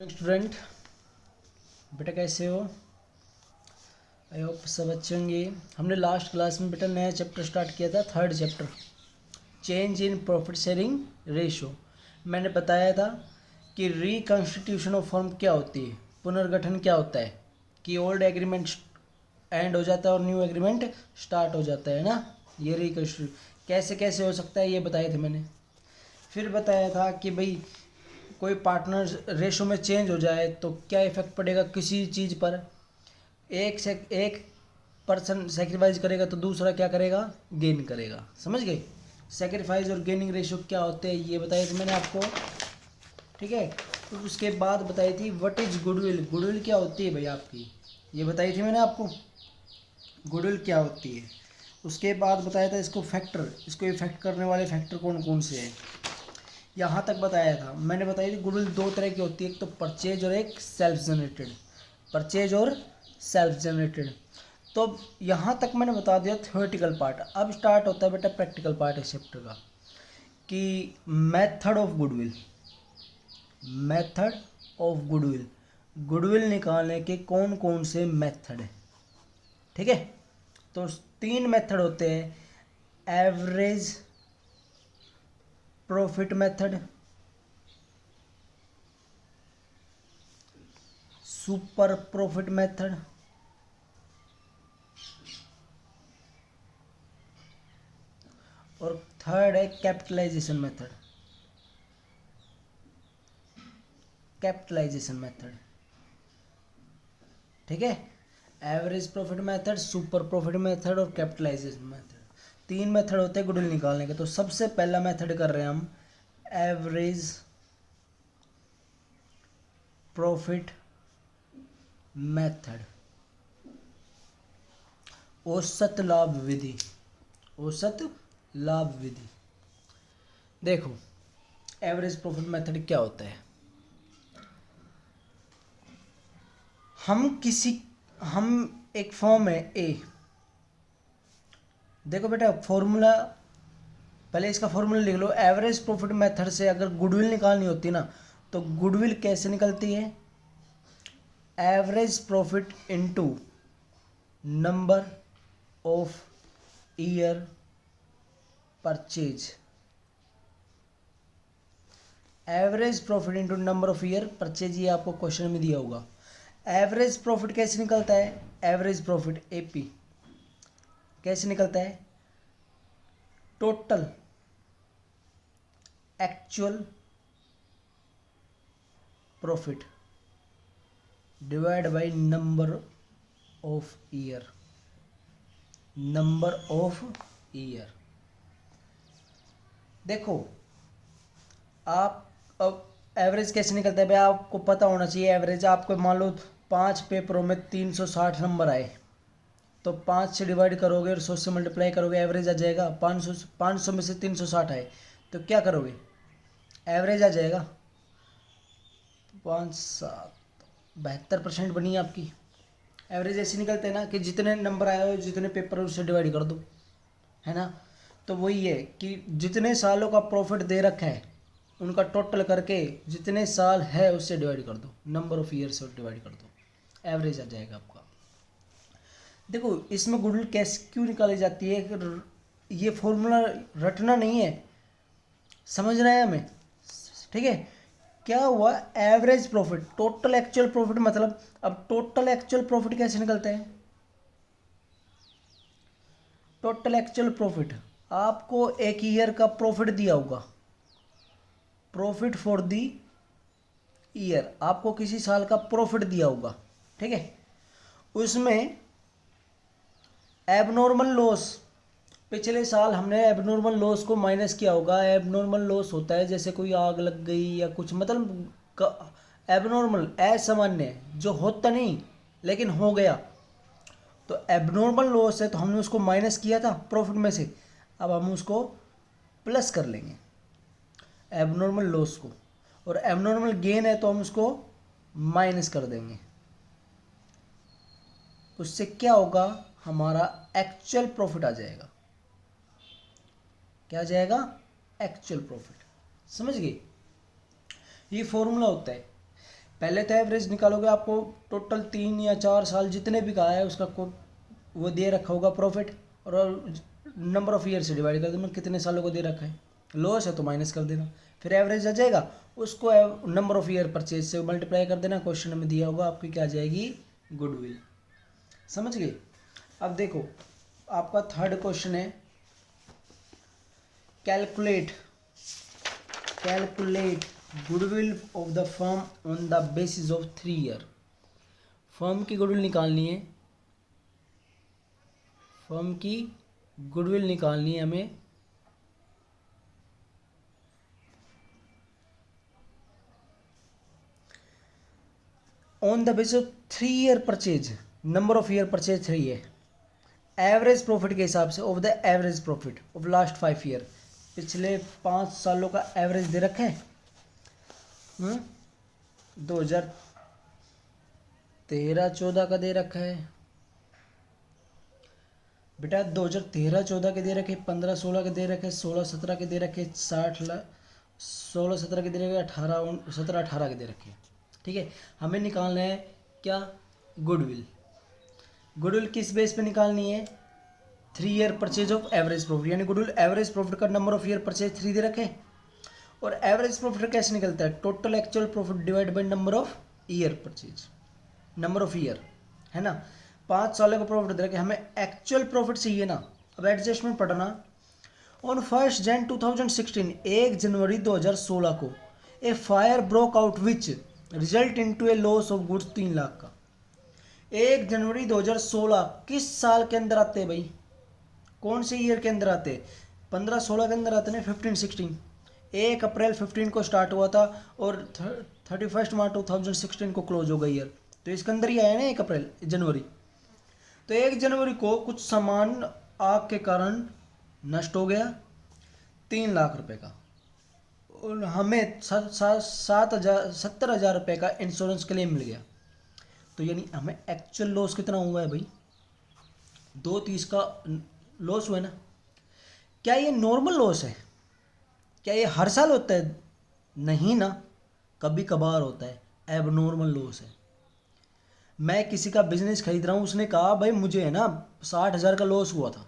Student, बेटा कैसे हो? आई होप सब अच्छे होंगे। हमने लास्ट क्लास में बेटा नया चैप्टर स्टार्ट किया था, third chapter, change in profit sharing ratio. मैंने बताया था कि रिकॉन्स्टिट्यूशन ऑफ फर्म क्या होती है, पुनर्गठन क्या होता है, कि ओल्ड एग्रीमेंट एंड हो जाता है और न्यू एग्रीमेंट स्टार्ट हो जाता है ना। ये रिकॉन्स्टिट्यूशन कैसे कैसे हो सकता है ये बताए थे मैंने। फिर बताया था कि भाई कोई पार्टनर रेशो में चेंज हो जाए तो क्या इफेक्ट पड़ेगा किसी चीज़ पर। एक पर्सन सेक्रीफाइस करेगा तो दूसरा क्या करेगा, गेन करेगा। समझ गए? सेक्रीफाइस और गेनिंग रेशो क्या होते हैं ये बताया था मैंने आपको, ठीक है। तो उसके बाद बताई थी व्हाट इज गुडविल। गुडविल क्या होती है भाई आपकी, ये बताई थी मैंने आपको, गुडविल क्या होती है। उसके बाद बताया था इसको फैक्टर, इसको इफेक्ट करने वाले फैक्टर कौन कौन से हैं, यहाँ तक बताया था मैंने। बताई थी गुडविल दो तरह की होती है, एक तो परचेज और एक सेल्फ जनरेटेड। परचेज और सेल्फ जनरेटेड। तो यहाँ तक मैंने बता दिया थ्योरेटिकल पार्ट। अब स्टार्ट होता है बेटा प्रैक्टिकल पार्ट इस चैप्टर का, कि method of goodwill. Method of goodwill, goodwill निकालने के कौन कौन से मेथड है, ठीक है। तो 3 मेथड होते हैं, average profit method, super profit method और थर्ड है कैपिटलाइजेशन मेथड। कैपिटलाइजेशन मेथड, ठीक है। Average profit method, super profit method और कैपिटलाइजेशन मेथड, 3 मेथड होते हैं गुडविल निकालने के। तो सबसे पहला मेथड कर रहे हैं हम, एवरेज प्रॉफिट मेथड, औसत लाभ विधि। औसत लाभ विधि। देखो एवरेज प्रॉफिट मेथड क्या होता है। हम एक फॉर्म है ए। देखो बेटा फॉर्मूला, पहले इसका फॉर्मूला लिख लो। एवरेज प्रॉफिट मेथड से अगर गुडविल निकालनी होती ना, तो गुडविल कैसे निकलती है, average profit into number of year purchase. Average profit into number of year purchase, ये आपको क्वेश्चन में दिया होगा। एवरेज प्रॉफिट कैसे निकलता है, एवरेज प्रॉफिट एपी कैसे निकलता है, total actual profit divide by number of year. Number of year. देखो आप अब एवरेज कैसे निकलता है भाई, आपको पता होना चाहिए। एवरेज आपको मान लो 5 पेपरों में 360 नंबर आए, तो 5 से डिवाइड करोगे और 100 से मल्टीप्लाई करोगे, एवरेज आ जाएगा। 500 में से 360 आए तो क्या करोगे, एवरेज आ जाएगा। 5 7 72% बनी आपकी। एवरेज ऐसे निकलते हैं ना कि जितने नंबर आए हो, जितने पेपर उससे डिवाइड कर दो, है ना। तो वही है कि जितने सालों का प्रॉफिट दे रखा है उनका टोटल करके जितने साल है उससे डिवाइड कर दो, नंबर ऑफ ईयर से डिवाइड कर दो, एवरेज आ जाएगा आपका। देखो इसमें गुडविल कैसे क्यों निकाली जाती है, ये फॉर्मूला रटना नहीं है, समझना है हमें, ठीक है। क्या हुआ, average profit, total actual profit, मतलब अब टोटल एक्चुअल प्रॉफिट कैसे निकलता है। टोटल एक्चुअल प्रॉफिट, आपको एक ईयर का प्रॉफिट दिया होगा, प्रॉफिट फॉर दी ईयर, आपको किसी साल का प्रॉफिट दिया होगा, ठीक है। उसमें एबनॉर्मल लॉस, पिछले साल हमने एबनॉर्मल लॉस को माइनस किया होगा। एबनॉर्मल लॉस होता है जैसे कोई आग लग गई या कुछ, मतलब एबनॉर्मल, असामान्य, जो होता नहीं लेकिन हो गया, तो एबनॉर्मल लॉस है तो हमने उसको माइनस किया था प्रॉफिट में से, अब हम उसको प्लस कर लेंगे एबनॉर्मल लॉस को, और एबनॉर्मल गेन है तो हम उसको माइनस कर देंगे। उससे क्या होगा, हमारा एक्चुअल प्रॉफिट आ जाएगा। क्या आ जाएगा, एक्चुअल प्रॉफिट। समझ गए, ये फॉर्मूला होता है। पहले तो एवरेज निकालोगे, आपको टोटल 3 या 4 साल जितने भी कहा है उसका वो दे रखा होगा प्रॉफिट, और नंबर ऑफ ईयर से डिवाइड कर देना कितने सालों को दे रखा है। लॉस है तो माइनस कर देना, फिर एवरेज आ जाएगा, उसको नंबर ऑफ ईयर परचेज से मल्टीप्लाई कर देना। क्वेश्चन में दिया होगा आपकी क्या आ जाएगी, गुडविल। समझ गए। अब देखो आपका थर्ड क्वेश्चन है, calculate goodwill of the firm on the basis of 3 year. Firm की गुडविल निकालनी है, फर्म की गुडविल निकालनी है हमें। On the basis of 3 year purchase, number of year purchase 3 है। एवरेज प्रॉफिट के हिसाब से of the average profit of last 5 year, पिछले 5 सालों का एवरेज दे रखा है। 2013-14 का दे रखा है बेटा, 2013-14 के दे रखे, 15-16 के दे रखे, 16-17 के दे रखे, 16-17 के दे रखे, 17-18 के दे रखे। ठीक है, हमें निकालना है क्या, गुडविल। गुडविल किस बेस पे निकालनी है, 3 year purchase of average profit, यानी गुडविल एवरेज प्रॉफिट का नंबर ऑफ ईयर परचेज 3 दे रखे। और एवरेज प्रॉफिट कैसे निकलता है, total actual profit divide by number of year purchase, number of year है ना। 5 सालों का प्रॉफिट दे रखे, हमें एक्चुअल प्रॉफिट चाहिए ना। अब एडजस्टमेंट पढ़ना। ऑन 1 जनवरी 2016, 1 जनवरी 2016 को a fire broke out which result into a loss of goods 3 lakh का। 1 जनवरी 2016 किस साल के अंदर आते हैं भाई, कौन से ईयर के अंदर आते हैं, 15-16 के अंदर आते हैं, 15-16। 1 अप्रैल 15 को स्टार्ट हुआ था और 31 मार्च 2016 को क्लोज हो गई ईयर, तो इसके अंदर ही आया ना 1 अप्रैल जनवरी। तो 1 जनवरी को कुछ सामान आग के कारण नष्ट हो गया 3 लाख रुपए का, और हमें 70,000 रुपये का इंश्योरेंस क्लेम मिल गया। तो यानी हमें एक्चुअल लॉस कितना हुआ है भाई, 230 का लॉस हुआ है ना। क्या ये नॉर्मल लॉस है, क्या ये हर साल होता है, नहीं ना, कभी कभार होता है, एबनॉर्मल लॉस है। मैं किसी का बिजनेस खरीद रहा हूँ, उसने कहा भाई मुझे है ना 60,000 का लॉस हुआ था,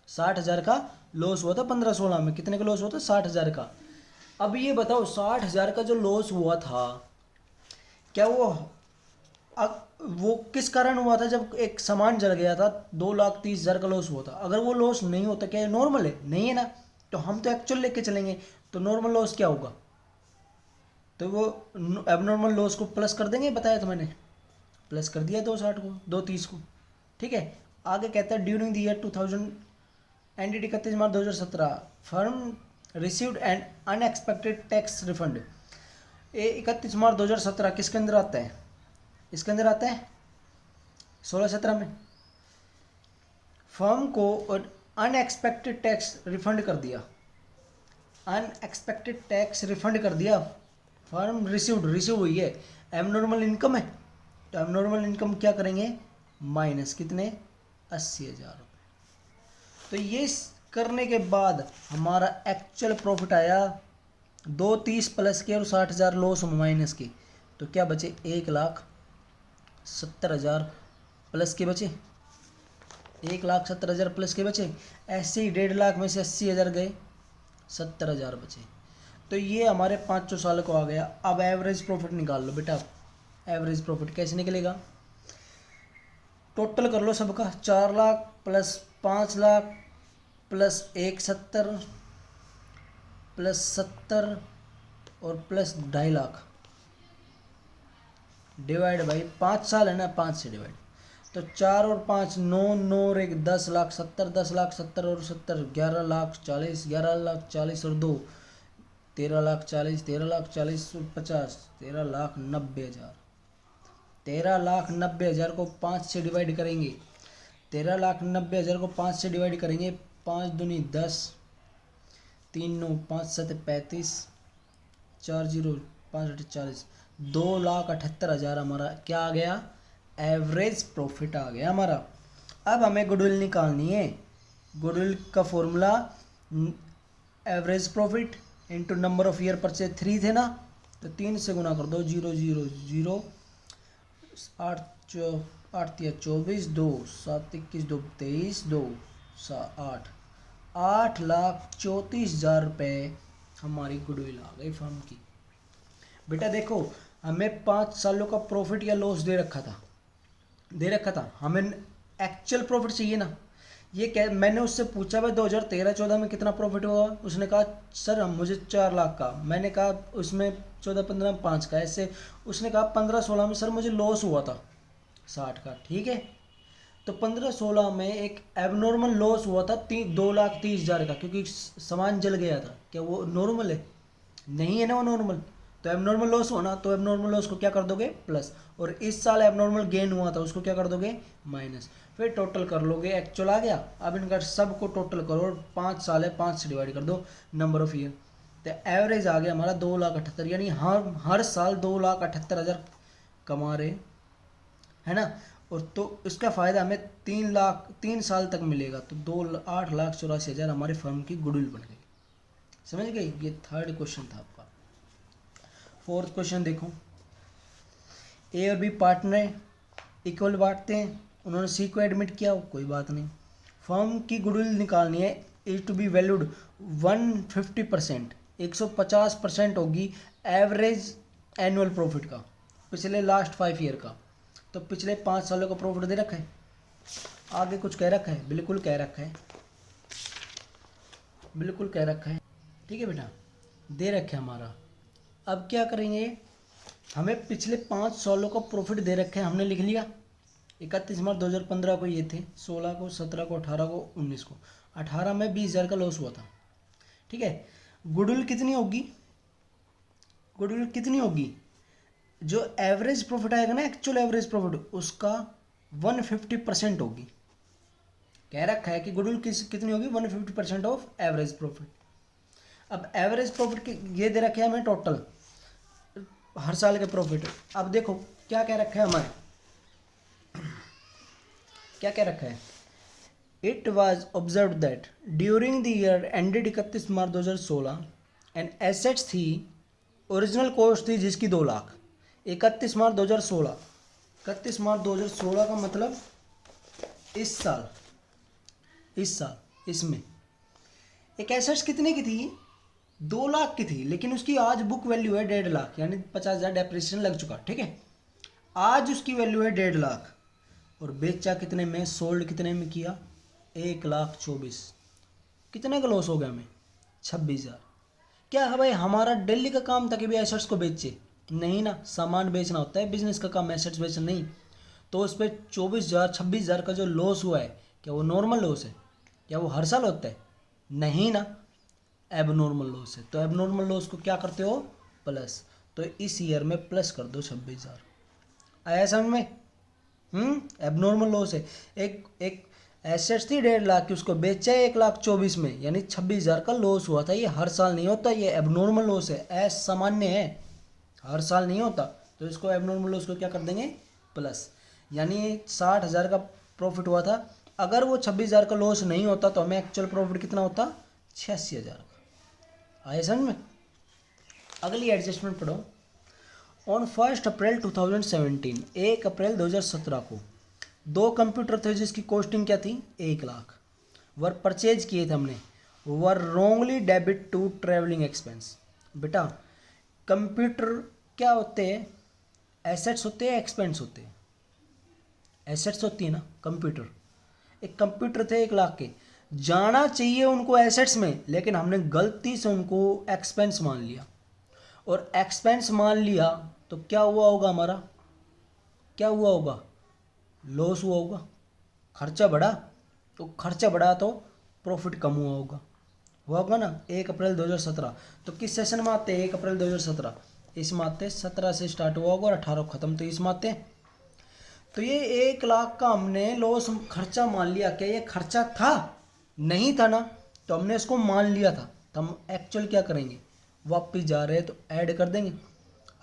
60,000 का लॉस हुआ था 15-16 में, कितने का लॉस हुआ था, 60,000 का। अब ये बताओ 60,000 का जो लॉस हुआ था, क्या वो किस कारण हुआ था, जब एक सामान जल गया था, 2,30,000 का लॉस हुआ था। अगर वो लॉस नहीं होता, क्या ये नॉर्मल है, नहीं है ना। तो हम तो एक्चुअल लेके चलेंगे, तो नॉर्मल लॉस क्या होगा, तो वो एबनॉर्मल लॉस को प्लस कर देंगे, बताया था मैंने, प्लस कर दिया 260 को 230 को। ठीक है, आगे कहता है during the year 2000 ended 31 March 2017 firm received an unexpected tax refund. 31 मार्च 2017 किसके अंदर आता है, इसके अंदर आता है 16-17 में। फर्म को अनएक्सपेक्टेड टैक्स रिफंड कर दिया, अनएक्सपेक्टेड टैक्स रिफंड कर दिया, फर्म रिसीव हुई है। एबनॉर्मल इनकम है, तो एबनॉर्मल इनकम क्या करेंगे, माइनस कितने, 80,000 रुपये। तो ये करने के बाद हमारा एक्चुअल प्रॉफिट आया 230 प्लस के और 60,000 लॉस माइनस के, तो क्या बचे 1,70,000 प्लस के बचे, 1,70,000 प्लस के बचे। ऐसे ही 1.5 लाख में से 80,000 गए, 70,000 बचे। तो ये हमारे 5 साल को आ गया। अब एवरेज प्रॉफिट निकाल लो बेटा। एवरेज प्रॉफिट कैसे निकलेगा, टोटल कर लो सबका, 4 lakh plus 5 lakh plus 170 plus 70 और प्लस 2.5 लाख, डिवाइड बाई 5 साल है ना, 5 से डिवाइड। तो 4 और 5 9, 9 और 1 10 लाख 70, 10 लाख 70 और 70 11 लाख 40, 11 लाख 40 और 2 13 लाख 40, 13 लाख 40 और 50, 13,90,000। 13,90,000 को 5 से डिवाइड करेंगे, 13,90,000 को 5 से डिवाइड करेंगे, 5 दूनी 10, 3 9 5 7 35, 4 0 5 8 40, 2,78,000 हमारा क्या आ गया, एवरेज प्रॉफिट आ गया हमारा। अब हमें गुडविल निकालनी है। गुडविल का formula average profit into number of year purchase 3 थे ना, तो 3 से गुना कर दो, 0 0 0, 8 8 24, 2 7 21 2 23, 2 8 8,34,000 रुपये हमारी गुडविल आ गई फर्म की। बेटा देखो, हमें 5 सालों का प्रॉफिट या लॉस दे रखा था, हमें एक्चुअल प्रॉफिट चाहिए ना। ये क्या, मैंने उससे पूछा भाई 2013-14 में कितना प्रॉफिट हुआ, उसने कहा सर हम मुझे 4 लाख का, मैंने कहा उसमें 14-15 में 5 का, ऐसे उसने कहा 15-16 में सर मुझे लॉस हुआ था 60 का, ठीक है। तो 15-16 में एक एबनॉर्मल लॉस हुआ था 2,30,000 का, क्योंकि सामान जल गया था। क्या वो नॉर्मल है? नहीं है ना वो नॉर्मल। तो एबनॉर्मल लॉस होना, तो एबनॉर्मल लॉस को क्या कर दोगे? प्लस। और इस साल एबनॉर्मल गेन हुआ था, उसको क्या कर दोगे? माइनस। फिर टोटल कर लोगे, एक्चुअल आ गया। अब इनका सबको टोटल करो और 5 साल है, 5 से डिवाइड कर दो नंबर ऑफ ईयर, तो एवरेज आ गया हमारा 2,78,000, यानी हर साल 2,78,000 कमा रहे, है ना। और तो इसका फ़ायदा हमें 3 साल तक मिलेगा, तो 8,84,000 हमारी फर्म की गुडविल बन गई। समझ गई? ये थर्ड क्वेश्चन था आपका। फोर्थ क्वेश्चन देखो, ए और बी पार्टनर इक्वल बांटते हैं, उन्होंने सी को एडमिट किया, कोई बात नहीं। फर्म की गुडविल निकालनी है, इज टू बी वैल्यूड 150%, 150% होगी एवरेज एनुअल प्रॉफिट का, पिछले लास्ट 5 ईयर का। तो पिछले 5 सालों का प्रॉफिट दे रखा है, आगे कुछ कह रखा है? बिल्कुल कह रखा है, बिल्कुल कह रखा है, ठीक है बेटा, दे रखा है हमारा। अब क्या करेंगे, हमें पिछले 5 सालों का प्रॉफिट दे रखे हैं, हमने लिख लिया। 31 मार्च 2015 को ये थे, 16 को, 17 को, 18 को, 19 को। 18 में 20,000 का लॉस हुआ था, ठीक है। गुडविल कितनी होगी? गुडविल कितनी होगी? जो एवरेज प्रॉफिट आएगा ना, एक्चुअल एवरेज प्रॉफिट, उसका 150% होगी। कह रखा है कि गुडविल कितनी होगी? 150% ऑफ एवरेज प्रॉफिट। अब एवरेज प्रॉफिट ये दे रखे हैं हमें टोटल हर साल के प्रॉफिट। अब देखो क्या कह रखा है हमारे, क्या कह रखा है? It was observe that during the year ended 31 March 2016 and assets थी, ओरिजिनल कॉस्ट थी जिसकी 2 लाख। 31 मार्च 2016, 31 मार्च 2016 का मतलब इस साल, इसमें एक एसेट्स कितने की थी? 2 लाख की थी, लेकिन उसकी आज बुक वैल्यू है 1.5 लाख, यानी 50,000 डेप्रिसिएशन लग चुका, ठीक है। आज उसकी वैल्यू है 1.5 लाख, और बेचा कितने में, सोल्ड कितने में किया? 1,24,000। कितने का लॉस हो गया हमें? 26,000। क्या है भाई, हमारा डेली का काम था कि भी एसेट्स को बेचे? नहीं ना, सामान बेचना होता है बिजनेस का काम, एसेट्स बेचना नहीं। तो उस पर 24,000 26,000 का जो लॉस हुआ है, क्या वो नॉर्मल लॉस है? क्या वो हर साल होता है? नहीं ना, एबनॉर्मल लॉस है। तो एबनॉर्मल लॉस को क्या करते हो? प्लस। तो इस ईयर में प्लस कर दो 26,000। आया समझ में? एबनॉर्मल लॉस है। एक एसेट्स थी 1.5 लाख की, उसको बेचा 1,24,000 में, यानी 26,000 का लॉस हुआ था। ये हर साल नहीं होता, ये एबनॉर्मल लॉस है, असामान्य है, हर साल नहीं होता। तो इसको एबनॉर्मल लॉस को क्या कर देंगे? प्लस। यानी 60,000 का प्रॉफिट हुआ था, अगर वो 26,000 का लॉस नहीं होता तो हमें एक्चुअल प्रॉफिट कितना होता? 86,000 का। आए समझ में? अगली एडजस्टमेंट पढ़ो। ऑन 1 अप्रैल 2017, 1 अप्रैल 2017 को 2 कंप्यूटर थे जिसकी कॉस्टिंग क्या थी? 1 लाख। वर परचेज किए थे हमने, were wrongly debit to travelling expense. बेटा कंप्यूटर क्या होते हैं? एसेट्स होते हैं, एक्सपेंस होते हैं? एसेट्स होती है ना कंप्यूटर। एक कंप्यूटर थे 1 लाख के, जाना चाहिए उनको एसेट्स में, लेकिन हमने गलती से उनको एक्सपेंस मान लिया। और एक्सपेंस मान लिया तो क्या हुआ होगा हमारा? क्या हुआ होगा? लॉस हुआ होगा। खर्चा बढ़ा, तो खर्चा बढ़ा तो प्रॉफिट कम हुआ होगा ना। 1 अप्रैल 2017, तो किस सेशन में आते हैं? 1 अप्रैल 2017, इसमें आते हैं। 17 से स्टार्ट हुआ होगा और 18 को ख़त्म, तो इसमें आते हैं। तो ये 1 लाख का हमने लॉस खर्चा मान लिया। क्या ये खर्चा था? नहीं था ना, तो हमने इसको मान लिया था। तो हम एक्चुअल क्या करेंगे? वापस जा रहे हैं तो ऐड कर देंगे।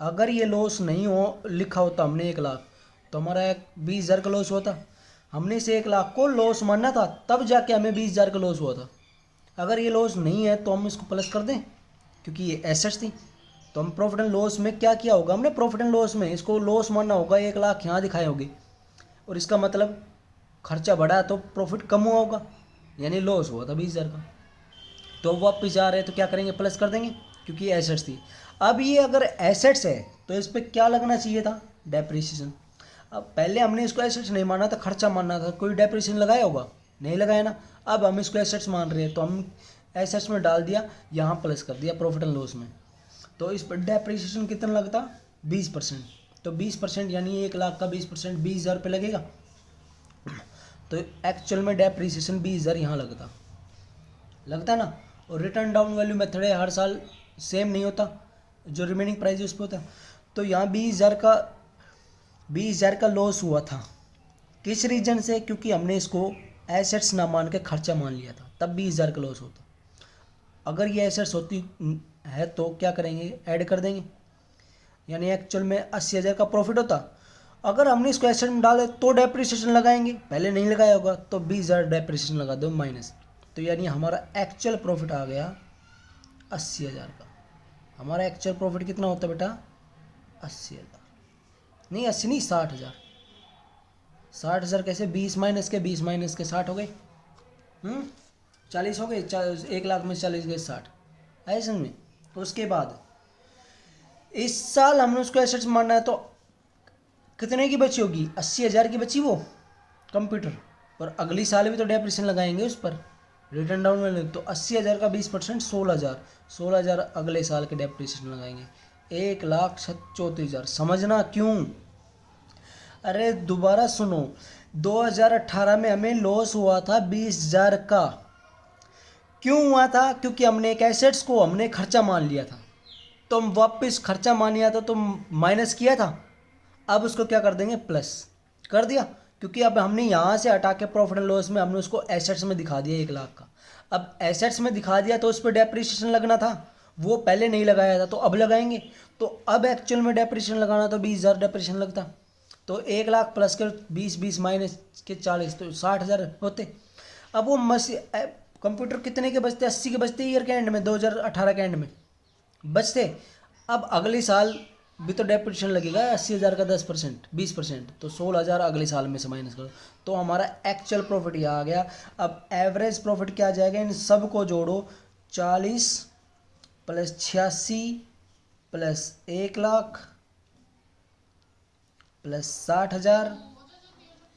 अगर ये लॉस नहीं हो लिखा होता हमने 1 लाख, तो हमारा 20,000 का लॉस होता। हमने इसे 1 लाख को लॉस मानना था, तब जाके हमें 20,000 का लॉस हुआ था। अगर ये लॉस नहीं है तो हम इसको प्लस कर दें, क्योंकि ये एसेट्स थी। तो हम प्रॉफिट एंड लॉस में क्या किया होगा, हमने प्रॉफिट एंड लॉस में इसको लॉस मानना होगा, 1 लाख यहाँ दिखाए होंगे और इसका मतलब खर्चा बढ़ा तो प्रॉफिट कम हुआ होगा, यानी लॉस हुआ था 20,000 का। तो वापस जा रहे हैं तो क्या करेंगे, प्लस कर देंगे क्योंकि ये एसेट्स थी। अब ये अगर एसेट्स है तो इस पर क्या लगना चाहिए था, डेप्रिसिएशन। अब पहले हमने इसको एसेट्स नहीं माना था, खर्चा मानना था, कोई डेप्रिसिएशन लगाया होगा, नहीं लगाया ना। अब हम इसको एसेट्स मान रहे हैं तो हम एसेट्स में डाल दिया, यहाँ प्लस कर दिया प्रॉफिट एंड लॉस में। तो इस पर डेप्रिसिएशन कितना लगता, 20%। तो 20% यानी 1 लाख का 20% 20,000 रुपये लगेगा। तो एक्चुअल में डेप्रिसिएशन 20,000 यहाँ लगता है ना। और रिटर्न डाउन वैल्यू मेथड है, हर साल सेम नहीं होता, जो रिमेनिंग प्राइस उस पर होता है। तो यहाँ 20,000 का लॉस हुआ था, किस रीजन से, क्योंकि हमने इसको एसेट्स ना मान के खर्चा मान लिया था, तब 20,000 का लॉस होता। अगर ये एसेट्स होती है तो क्या करेंगे, ऐड कर देंगे, यानी एक्चुअल में 80,000 का प्रॉफिट होता। अगर हमने इसको एसेट में डाले तो डेप्रिसिएशन लगाएंगे, पहले नहीं लगाया होगा तो 20,000 डेप्रिसिएशन लगा दो माइनस। तो यानी हमारा एक्चुअल प्रॉफिट आ गया 80,000 का। हमारा एक्चुअल प्रॉफिट कितना होता है बेटा, 80,000 नहीं, 80 नहीं, 60,000। 60,000 कैसे, 20 माइनस के 60 हो गए, 40 हो गए, 1 लाख में 40 गए 60, है समझ में। उसके बाद इस साल हमने उसको एसेट्स मानना है तो कितने की बची होगी, 80,000 की बची वो कंप्यूटर, और अगली साल भी तो डेप्रिसिएशन लगाएंगे उस पर, रिटर्न डाउन में। तो 80,000 का 20% 16,000 अगले साल के डेप्रिसिएशन लगाएंगे, 1,34,000। समझना क्यों, अरे दोबारा सुनो, 2018 में हमें लॉस हुआ था 20,000 का। क्यों हुआ था, क्योंकि हमने एक एसेट्स को हमने खर्चा मान लिया था, तो हम वापस खर्चा मान लिया था तो माइनस किया था, अब उसको क्या कर देंगे, प्लस कर दिया, क्योंकि अब हमने यहाँ से हटा के प्रॉफिट एंड लॉस में हमने उसको एसेट्स में दिखा दिया 1 लाख का। अब एसेट्स में दिखा दिया तो उस पर डेप्रिसिएशन लगना था, वो पहले नहीं लगाया था तो अब लगाएंगे। तो अब एक्चुअल में डेप्रिसिएशन लगाना तो 20,000 डेप्रिसिएशन लगता, तो 1 लाख प्लस कर 20 माइनस के 40 तो 60,000 होते। अब वो कंप्यूटर कितने के बचते, 80 के बचते ईयर के एंड में, 2018 के एंड में बचते। अब अगले साल भी तो डेप्रिसिएशन लगेगा, 80,000 का 10% 20%, तो 16,000 अगले साल में से माइनस करो, तो हमारा एक्चुअल प्रॉफिट ये आ गया। अब एवरेज प्रॉफिट क्या आ जाएगा, इन सब को जोड़ो, 40 plus 86 plus 1 lakh plus 60,000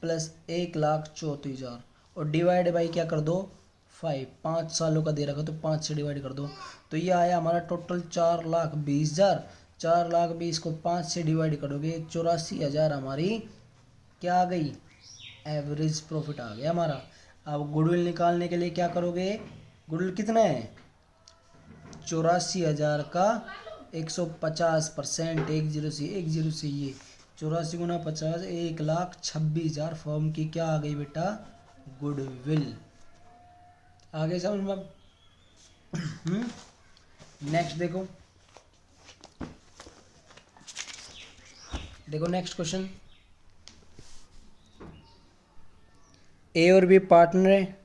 plus 1,34,000 और डिवाइड बाई क्या कर दो, 5 सालों का दे रखा तो 5 से डिवाइड कर दो। तो ये आया हमारा टोटल 4,20,000। 4,20,000 को 5 से डिवाइड करोगे 84,000 हमारी क्या आ गई, एवरेज प्रॉफिट आ गया हमारा। अब गुडविल निकालने के लिए क्या करोगे, गुडविल कितना है, 84,000 का 150%, 10 से ये 84 गुना 50, 1,26,000 फॉर्म की क्या आ गई बेटा, गुडविल। आगे समझ में। नेक्स्ट देखो नेक्स्ट क्वेश्चन, ए और बी पार्टनर है,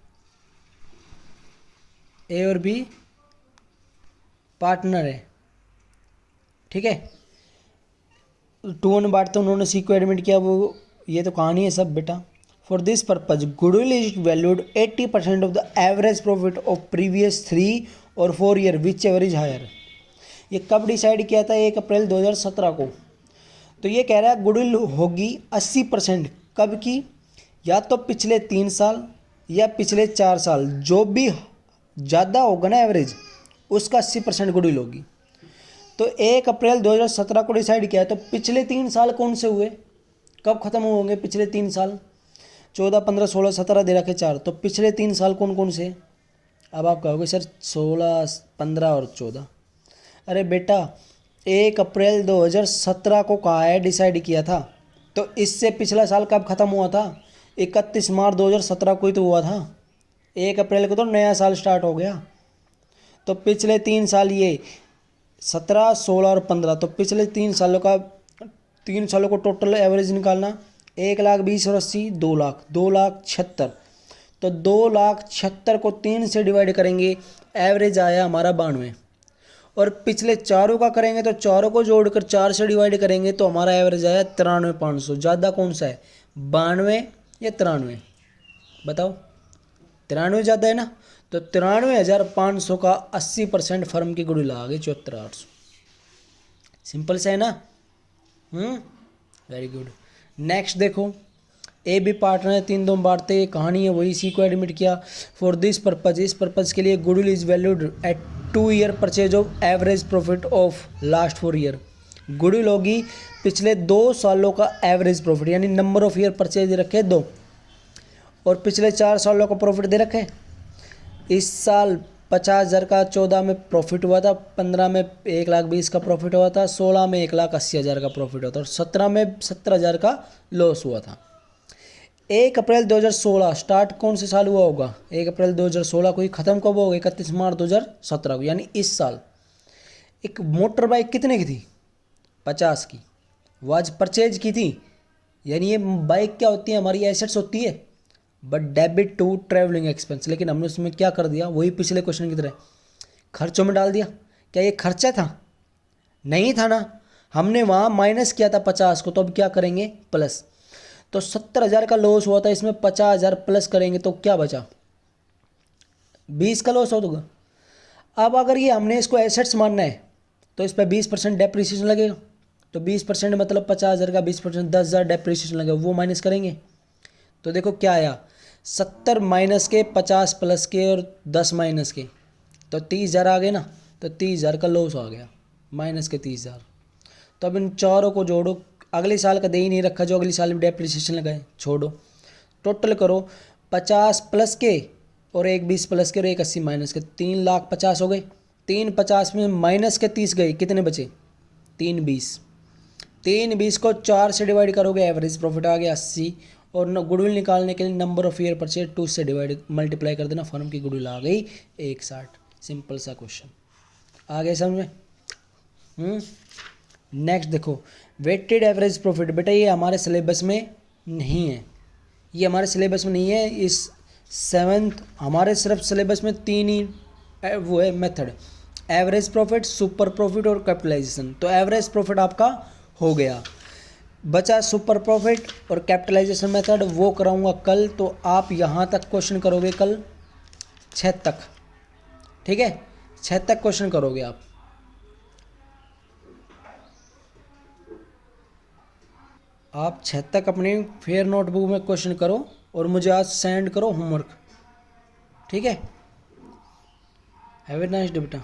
ए और बी पार्टनर है, ठीक है। 2 बांटते उन्होंने सी को एडमिट किया, वो ये तो कहानी है सब बेटा। For this purpose goodwill is valued 80% of the average profit of previous 3 और 4 year whichever is higher. ये कब डिसाइड किया था, 1 अप्रैल 2017 को। तो ये कह रहा है गुडविल होगी 80% कब की, या तो पिछले 3 साल या पिछले 4 साल, जो भी ज़्यादा होगा ना एवरेज उसका 80% गुडविल होगी। तो 1 अप्रैल 2017 को डिसाइड किया है, तो पिछले 3 साल कौन से हुए, कब ख़त्म होंगे पिछले 3 साल, 14, 15, 16, 17 दे रखे 4, तो पिछले 3 साल कौन कौन से। अब आप कहोगे सर 16, 15 और 14। अरे बेटा 1 अप्रैल 2017 को कहा है डिसाइड किया था, तो इससे पिछला साल कब ख़त्म हुआ था, 31 मार्च 2017 को ही तो हुआ था। 1 अप्रैल को तो नया साल स्टार्ट हो गया। तो पिछले 3 साल ये 17, 16 और 15, तो पिछले 3 सालों को टोटल एवरेज निकालना, 1,20,000 और 80, 2 लाख, 2,76,000। तो 2,76,000 को 3 से डिवाइड करेंगे, एवरेज आया हमारा 92। और पिछले चारों का करेंगे तो चारों को जोड़कर 4 से डिवाइड करेंगे तो हमारा एवरेज आया 93,500। ज़्यादा कौन सा है, 92 या 93? बताओ, 93 ज़्यादा है ना। तो 93,500 का 80% फर्म की गुडविल आ गई 74,800। सिंपल से है ना। Very good. नेक्स्ट देखो, ए बी पार्टनर है, 3 2 बांटते, कहानी है वही, सी को एडमिट किया। फॉर दिस पर्पज, इस पर्पज के लिए goodwill is valued at 2 year purchase of average profit of last 4 year. Goodwill होगी पिछले 2 सालों का एवरेज प्रॉफिट, यानी नंबर ऑफ ईयर परचेज रखे 2 और पिछले 4 सालों का प्रॉफिट दे रखे। इस साल 50,000 का 14 में प्रॉफिट हुआ था, 15 में 1,20,000 का प्रॉफिट हुआ था, 16 में 1,80,000 का प्रॉफिट हुआ था और 17 में 17,000 का लॉस हुआ था। 1 अप्रैल 2016 स्टार्ट कौन से साल हुआ होगा, 1 अप्रैल 2016 को ही ख़त्म कब होगा, 31 मार्च 2017 को, यानी इस साल। एक मोटर बाइक कितने की थी, 50 की, वो आज परचेज की थी। यानी ये बाइक क्या होती है, हमारी एसेट्स होती है, but debit to travelling expense. लेकिन हमने उसमें क्या कर दिया, वही पिछले क्वेश्चन की तरह खर्चों में डाल दिया। क्या ये खर्चा था, नहीं था ना, हमने वहाँ माइनस किया था 50 को, तो अब क्या करेंगे, प्लस। तो 70,000 का लॉस हुआ था, इसमें 50,000 प्लस करेंगे तो क्या बचा, 20 का लॉस होगा। अब अगर ये हमने इसको एसेट्स मानना है तो इस पर 20% डेप्रिसिएशन लगेगा। तो 20% मतलब 50,000 का 20% 10,000 डेप्रिसिएशन लगेगा, वो माइनस करेंगे। तो देखो क्या आया, 70 माइनस के, 50 प्लस के और 10 माइनस के, तो 30,000 आ गए ना। तो 30,000 का लॉस आ गया, माइनस के 30,000। तो अब इन चारों को जोड़ो, अगले साल का दे ही नहीं रखा, जो अगले साल में डेप्रिसिएशन लगाए छोड़ो, टोटल करो 50 प्लस के और 1,20 प्लस के और 1,80 माइनस के, 3,50,000 हो गए। 3,50,000 में माइनस के 30 गए, कितने बचे, 3,20,000। 3,20,000 को 4 से डिवाइड करोगे, एवरेज प्रॉफिट आ गया 80। और गुडविल निकालने के लिए नंबर ऑफ ईयर परचेज 2 से डिवाइड मल्टीप्लाई कर देना, फर्म की गुडविल आ गई 61। सिंपल सा क्वेश्चन, आ गए समझ में। नेक्स्ट देखो, वेटेड एवरेज प्रॉफिट। बेटा ये हमारे सिलेबस में नहीं है, ये हमारे सिलेबस में नहीं है। इस 7th हमारे सिर्फ सिलेबस में 3 ही वो है method, average profit, super profit और कैपिटलाइजेशन। तो एवरेज प्रॉफिट आपका हो गया, बचा सुपर प्रॉफिट और कैपिटलाइजेशन मेथड, वो कराऊंगा कल। तो आप यहाँ तक क्वेश्चन करोगे कल, 6 तक, ठीक है, 6 तक क्वेश्चन करोगे आप 6 तक अपनी फेयर नोटबुक में क्वेश्चन करो और मुझे आज सेंड करो होमवर्क, ठीक है। हैव ए नाइस डे बेटा।